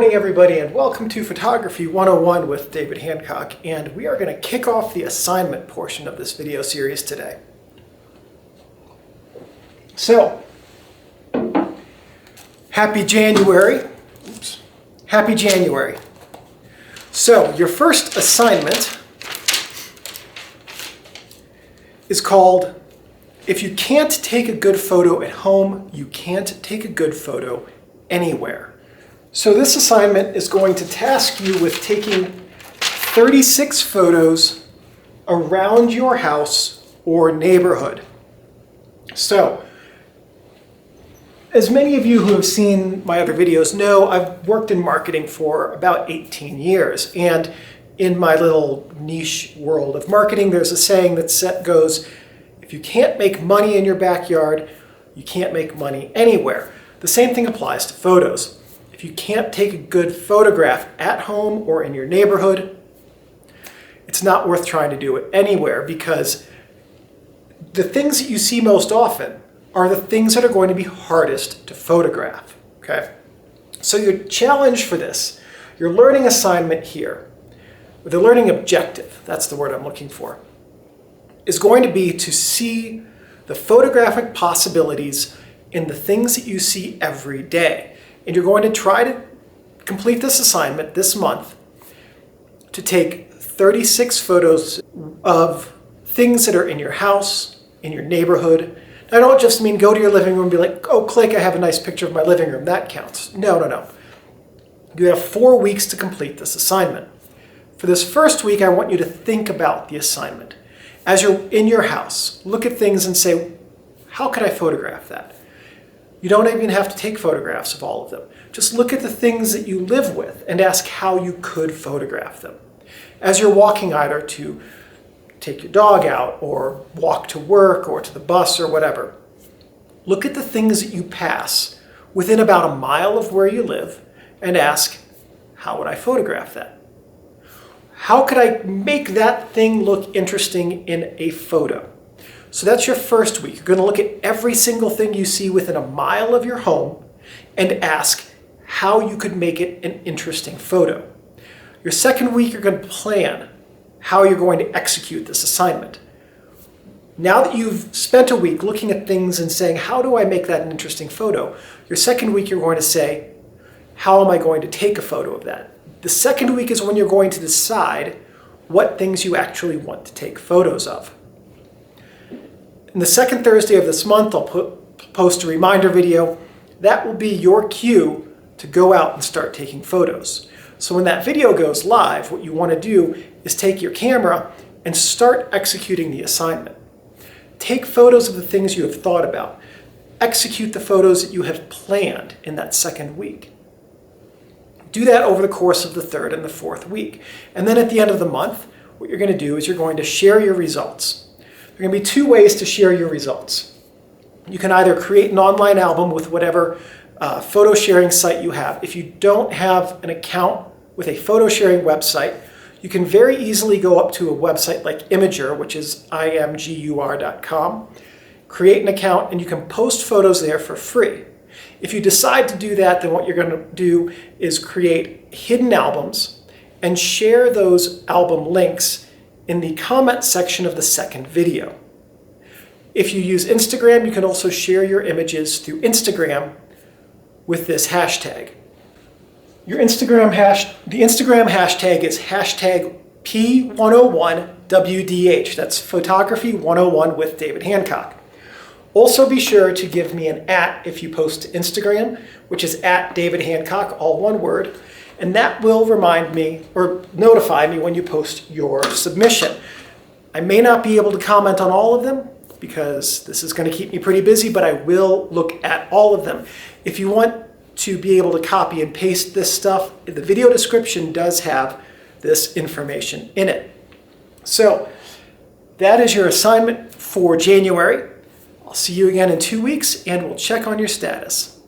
morning, everybody, and welcome to Photography 101 with David Hancock. And we are going to kick off the assignment portion of this video series today. So, happy January. Oops. Happy January. So, your first assignment is called, if you can't take a good photo at home, you can't take a good photo anywhere. So this assignment is going to task you with taking 36 photos around your house or neighborhood. So, as many of you who have seen my other videos know, I've worked in marketing for about 18 years. And in my little niche world of marketing, there's a saying that goes, if you can't make money in your backyard, you can't make money anywhere. The same thing applies to photos. If you can't take a good photograph at home or in your neighborhood, it's not worth trying to do it anywhere, because the things that you see most often are the things that are going to be hardest to photograph, okay? So your challenge for this, your learning assignment here, the learning objective, that's the word I'm looking for, is going to be to see the photographic possibilities in the things that you see every day. And you're going to try to complete this assignment this month to take 36 photos of things that are in your house, in your neighborhood. Now, I don't just mean go to your living room and be like, oh, click, I have a nice picture of my living room. That counts. No. You have 4 weeks to complete this assignment. For this first week, I want you to think about the assignment. As you're in your house, look at things and say, how could I photograph that? You don't even have to take photographs of all of them. Just look at the things that you live with and ask how you could photograph them. As you're walking either to take your dog out or walk to work or to the bus or whatever, look at the things that you pass within about a mile of where you live and ask, how would I photograph that? How could I make that thing look interesting in a photo? So that's your first week. You're going to look at every single thing you see within a mile of your home and ask how you could make it an interesting photo. Your second week, you're going to plan how you're going to execute this assignment. Now that you've spent a week looking at things and saying, how do I make that an interesting photo? Your second week, you're going to say, how am I going to take a photo of that? The second week is when you're going to decide what things you actually want to take photos of. In the second Thursday of this month, I'll post a reminder video. That will be your cue to go out and start taking photos. So when that video goes live, what you want to do is take your camera and start executing the assignment. Take photos of the things you have thought about. Execute the photos that you have planned in that second week. Do that over the course of the third and the fourth week. And then at the end of the month, what you're going to do is you're going to share your results. There are going to be 2 ways to share your results. You can either create an online album with whatever photo sharing site you have. If you don't have an account with a photo sharing website, you can very easily go up to a website like Imager, which is imgur.com, create an account, and you can post photos there for free. If you decide to do that, then what you're going to do is create hidden albums and share those album links in the comment section of the second video. If you use Instagram, you can also share your images through Instagram with this hashtag. The Instagram hashtag is hashtag P101WDH. That's Photography 101 with David Hancock. Also be sure to give me an @ if you post to Instagram, which is @David Hancock, all one word. And that will remind me or notify me when you post your submission. I may not be able to comment on all of them because this is going to keep me pretty busy, but I will look at all of them. If you want to be able to copy and paste this stuff, the video description does have this information in it. So that is your assignment for January. I'll see you again in 2 weeks and we'll check on your status.